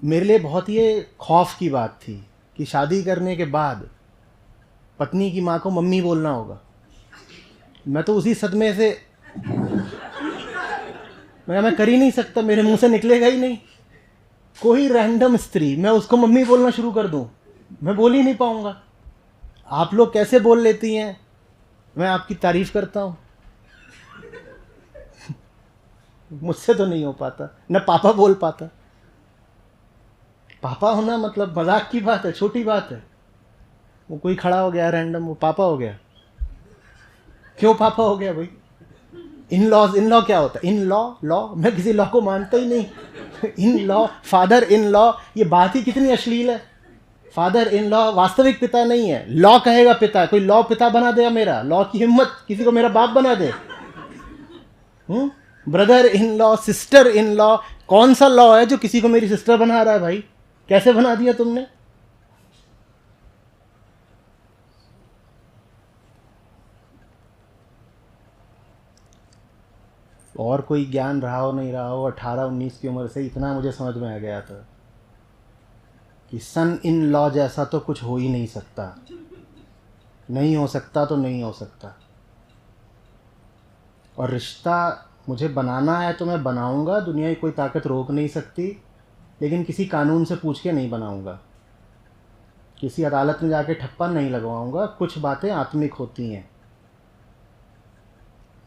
मेरे लिए बहुत ये खौफ की बात थी कि शादी करने के बाद पत्नी की माँ को मम्मी बोलना होगा। मैं तो उसी सदमे से मैं कर ही नहीं सकता, मेरे मुंह से निकलेगा ही नहीं। कोई रैंडम स्त्री मैं उसको मम्मी बोलना शुरू कर दूं, मैं बोल ही नहीं पाऊंगा। आप लोग कैसे बोल लेती हैं, मैं आपकी तारीफ करता हूं। मुझसे तो नहीं हो पाता, न पापा बोल पाता। पापा होना मतलब मजाक की बात है, छोटी बात है। वो कोई खड़ा हो गया रैंडम, वो पापा हो गया। क्यों पापा हो गया भाई? इन लॉ क्या होता है? इन लॉ मैं किसी लॉ को मानता ही नहीं। In law, father in law, ये बात ही कितनी अश्लील है। फादर इन लॉ वास्तविक पिता नहीं है, लॉ कहेगा पिता। कोई लॉ पिता बना देगा मेरा? लॉ की हिम्मत, किसी को मेरा बाप बना दे? Brother in law, sister in law, कौन सा लॉ है जो किसी को मेरी सिस्टर बना रहा है भाई? कैसे बना दिया तुमने? और कोई ज्ञान रहा हो नहीं रहा हो, 18-19 की उम्र से इतना मुझे समझ में आ गया था कि सन इन लॉ जैसा तो कुछ हो ही नहीं सकता। नहीं हो सकता तो नहीं हो सकता। और रिश्ता मुझे बनाना है तो मैं बनाऊंगा, दुनिया की कोई ताकत रोक नहीं सकती। लेकिन किसी कानून से पूछ के नहीं बनाऊंगा, किसी अदालत में जाके ठप्पा नहीं लगवाऊंगा। कुछ बातें आत्मिक होती हैं,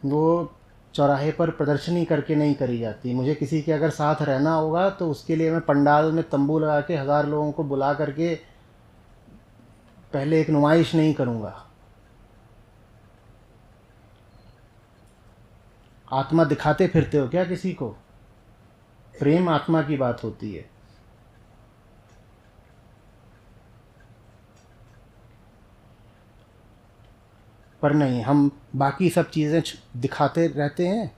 वो चौराहे पर प्रदर्शनी करके नहीं करी जाती। मुझे किसी के अगर साथ रहना होगा तो उसके लिए मैं पंडाल में तंबू लगा के 1000 लोगों को बुला करके पहले एक नुमाइश नहीं करूंगा। आत्मा दिखाते फिरते हो क्या किसी को? प्रेम आत्मा की बात होती है। पर नहीं, हम बाकी सब चीज़ें दिखाते रहते हैं,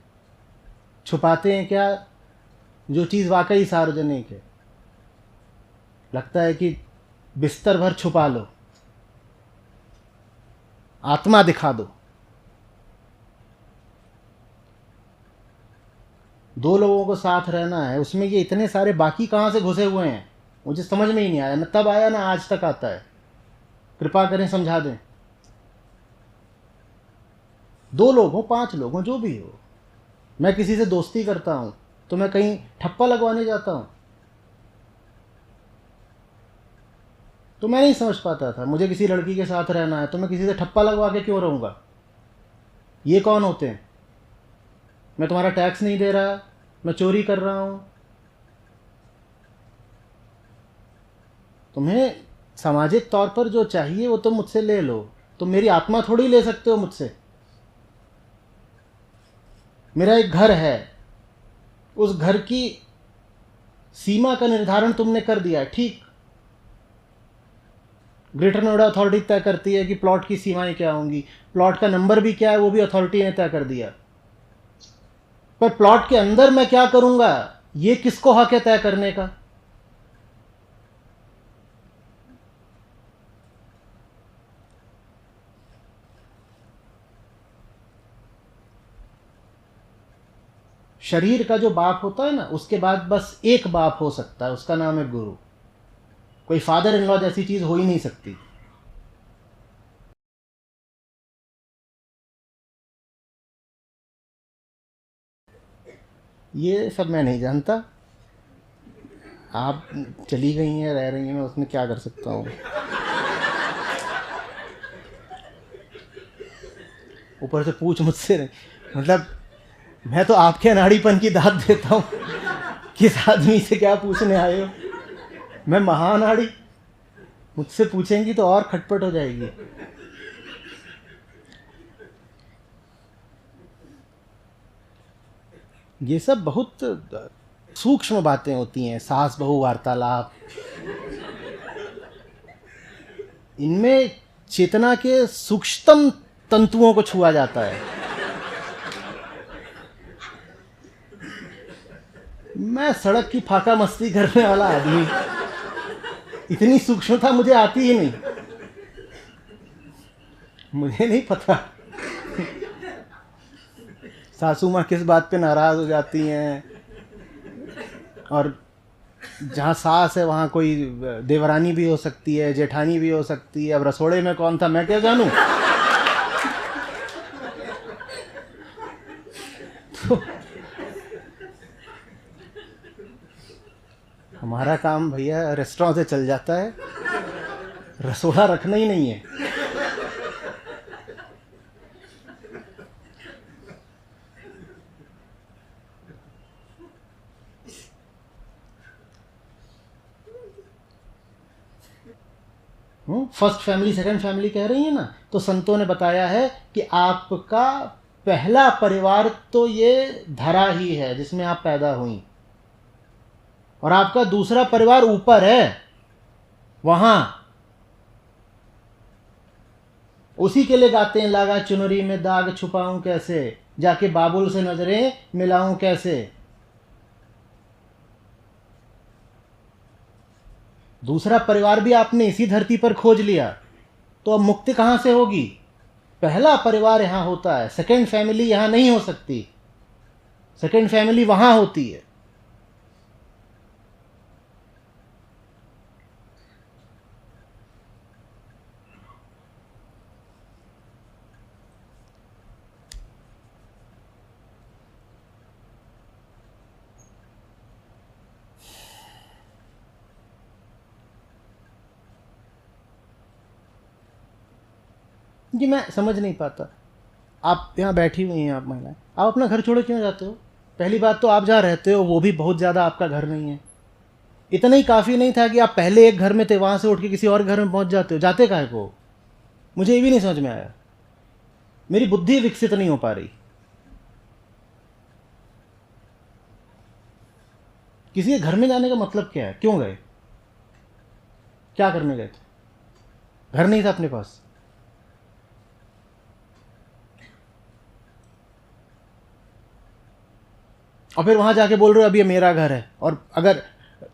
छुपाते हैं क्या? जो चीज़ वाकई सार्वजनिक है, लगता है कि बिस्तर भर छुपा लो, आत्मा दिखा दो। 2 लोगों को साथ रहना है, उसमें ये इतने सारे बाकी कहाँ से घुसे हुए हैं? मुझे समझ में ही नहीं आया, न तब आया ना आज तक आता है। कृपा करें समझा दें। 2 लोग हो, 5 लोग हो, जो भी हो, मैं किसी से दोस्ती करता हूँ तो मैं कहीं ठप्पा लगवाने जाता हूँ? तो मैं नहीं समझ पाता था, मुझे किसी लड़की के साथ रहना है तो मैं किसी से ठप्पा लगवा के क्यों रहूँगा? ये कौन होते हैं? मैं तुम्हारा टैक्स नहीं दे रहा, मैं चोरी कर रहा हूँ। तुम्हें सामाजिक तौर पर जो चाहिए वो तुम मुझसे ले लो, तुम मेरी आत्मा थोड़ी ले सकते हो मुझसे। मेरा एक घर है, उस घर की सीमा का निर्धारण तुमने कर दिया है, ठीक। ग्रेटर नोएडा अथॉरिटी तय करती है कि प्लॉट की सीमाएं क्या होंगी, प्लॉट का नंबर भी क्या है वो भी अथॉरिटी ने तय कर दिया। पर प्लॉट के अंदर मैं क्या करूंगा, ये किसको हक है तय करने का? शरीर का जो बाप होता है ना, उसके बाद बस एक बाप हो सकता है, उसका नाम है गुरु। कोई फादर इन लॉ जैसी चीज हो ही नहीं सकती। ये सब मैं नहीं जानता, आप चली गई हैं, रह रही हैं, मैं उसमें क्या कर सकता हूँ? ऊपर से पूछ मुझसे नहीं, मतलब मैं तो आपके अनाड़ीपन की दाद देता हूँ। किस आदमी से क्या पूछने आए हो? मैं महाअनाड़ी, मुझसे पूछेंगी तो और खटपट हो जाएगी। ये सब बहुत सूक्ष्म बातें होती हैं, सास बहू वार्तालाप, इनमें चेतना के सूक्ष्मतम तंतुओं को छुआ जाता है। मैं सड़क की फाका मस्ती करने वाला आदमी, इतनी सूक्ष्मता मुझे आती ही नहीं। मुझे नहीं पता सासू माँ किस बात पे नाराज हो जाती हैं और जहाँ सास है वहाँ कोई देवरानी भी हो सकती है, जेठानी भी हो सकती है। अब रसोड़े में कौन था मैं क्या जानूं। तो हमारा काम भैया रेस्टोरेंट से चल जाता है, रसोड़ा रखना ही नहीं है। फर्स्ट फैमिली सेकंड फैमिली कह रही है ना, तो संतों ने बताया है कि आपका पहला परिवार तो ये धरा ही है जिसमें आप पैदा हुई, और आपका दूसरा परिवार ऊपर है, वहां उसी के लिए गाते हैं, लागा चुनरी में दाग छुपाऊं कैसे, जाके बाबुल से नजरें मिलाऊं कैसे। दूसरा परिवार भी आपने इसी धरती पर खोज लिया, तो अब मुक्ति कहां से होगी। पहला परिवार यहां होता है, सेकंड फैमिली यहां नहीं हो सकती, सेकंड फैमिली वहां होती है। जी मैं समझ नहीं पाता, आप यहाँ बैठी हुई हैं, आप महिलाएं, आप अपना घर छोड़ो क्यों जाते हो। पहली बात तो आप जहाँ रहते हो वो भी बहुत ज़्यादा आपका घर नहीं है। इतना ही काफ़ी नहीं था कि आप पहले एक घर में थे, वहाँ से उठ के किसी और घर में पहुँच जाते हो। जाते काहे को, मुझे ये भी नहीं समझ में आया। मेरी बुद्धि विकसित नहीं हो पा रही। किसी के घर में जाने का मतलब क्या है, क्यों गए, क्या करने गए थे, घर नहीं था अपने पास। और फिर वहां जाके बोल रहे हो अब ये मेरा घर है, और अगर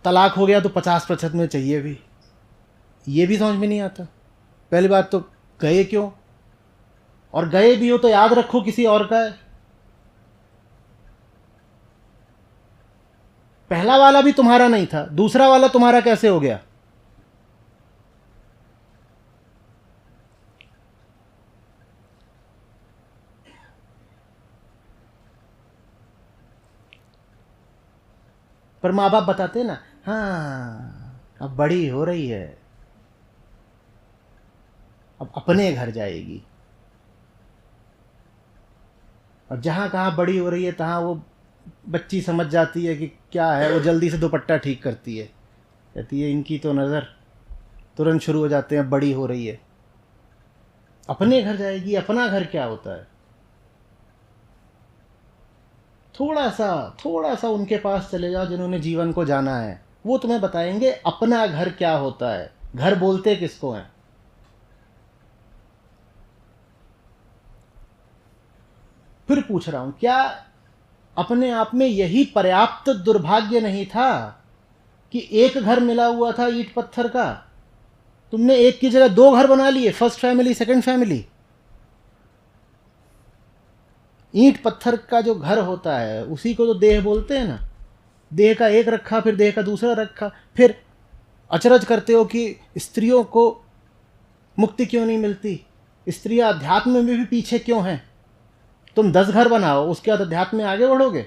तलाक हो गया तो 50% में चाहिए भी। ये भी समझ में नहीं आता। पहली बात तो गए क्यों, और गए भी हो तो याद रखो किसी और का है। पहला वाला भी तुम्हारा नहीं था, दूसरा वाला तुम्हारा कैसे हो गया। पर माँ बाप बताते ना, हाँ अब बड़ी हो रही है, अब अपने घर जाएगी। और जहाँ कहाँ बड़ी हो रही है तहाँ वो बच्ची समझ जाती है कि क्या है, वो जल्दी से दुपट्टा ठीक करती है, कहती है इनकी तो नज़र, तुरंत शुरू हो जाते हैं बड़ी हो रही है, अपने घर जाएगी। अपना घर क्या होता है। थोड़ा सा उनके पास चले जाओ जिन्होंने जीवन को जाना है, वो तुम्हें बताएंगे अपना घर क्या होता है, घर बोलते किसको हैं। फिर पूछ रहा हूं, क्या अपने आप में यही पर्याप्त दुर्भाग्य नहीं था कि एक घर मिला हुआ था ईंट पत्थर का, तुमने एक की जगह दो घर बना लिए, फर्स्ट फैमिली सेकंड फैमिली। ईंट पत्थर का जो घर होता है उसी को तो देह बोलते हैं ना। देह का एक रखा, फिर देह का दूसरा रखा, फिर अचरज करते हो कि स्त्रियों को मुक्ति क्यों नहीं मिलती, स्त्रियां अध्यात्म में भी पीछे क्यों हैं। तुम 10 घर बनाओ, उसके बाद अध्यात्म में आगे बढ़ोगे।